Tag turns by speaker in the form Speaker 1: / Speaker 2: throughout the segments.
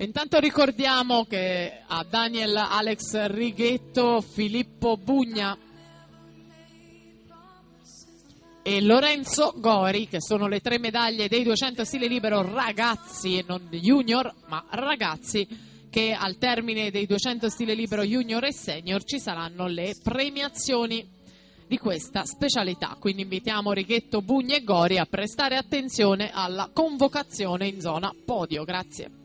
Speaker 1: Intanto ricordiamo che a Daniel Alex Righetto, Filippo Bugna e Lorenzo Gori, che sono le 3 medaglie dei 200 stile libero ragazzi, non junior, ma ragazzi, che al termine dei 200 stile libero junior e senior ci saranno le premiazioni di questa specialità. Quindi invitiamo Righetto, Bugna e Gori a prestare attenzione alla convocazione in zona podio. Grazie.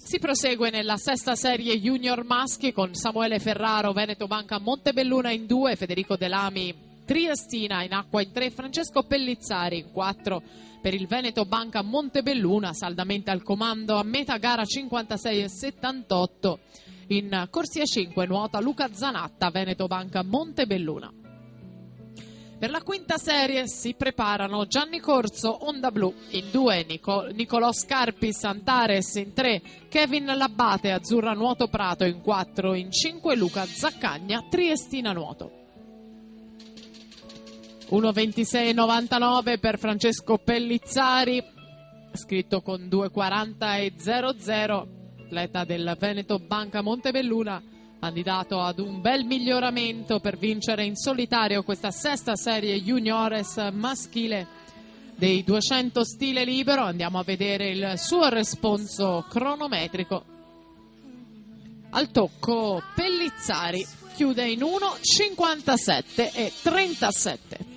Speaker 1: Si prosegue nella sesta serie junior maschi con Samuele Ferraro, Veneto Banca Montebelluna in 2, Federico Delami Triestina in acqua in 3, Francesco Pellizzari in 4 per il Veneto Banca Montebelluna, saldamente al comando a metà gara 56 e 78 in corsia 5 nuota Luca Zanatta, Veneto Banca Montebelluna. Per la quinta serie si preparano Gianni Corso, Onda Blu in 2, Nicolò Scarpi, Santares in 3, Kevin Labbate, Azzurra Nuoto Prato in 4, in 5 Luca Zaccagna, Triestina Nuoto. 1:26,99 per Francesco Pellizzari, scritto con 2:40 e 00, atleta del Veneto Banca Montebelluna, candidato ad un bel miglioramento per vincere in solitario questa sesta serie juniores maschile dei 200 stile libero. Andiamo a vedere il suo responso cronometrico. Al tocco Pellizzari chiude in 1:57 e 37.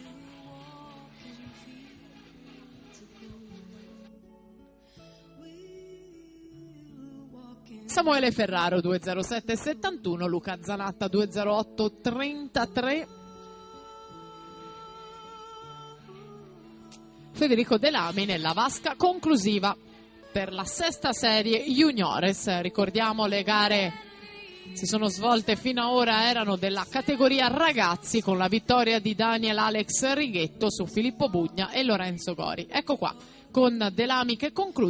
Speaker 1: Samuele Ferraro 2:07,71, Luca Zanatta 2:08,33, Federico Delami nella vasca conclusiva per la sesta serie juniores. Ricordiamo, le gare si sono svolte fino ad ora, erano della categoria ragazzi, con la vittoria di Daniel Alex Righetto su Filippo Bugna e Lorenzo Gori. Ecco qua, con Delami che conclude.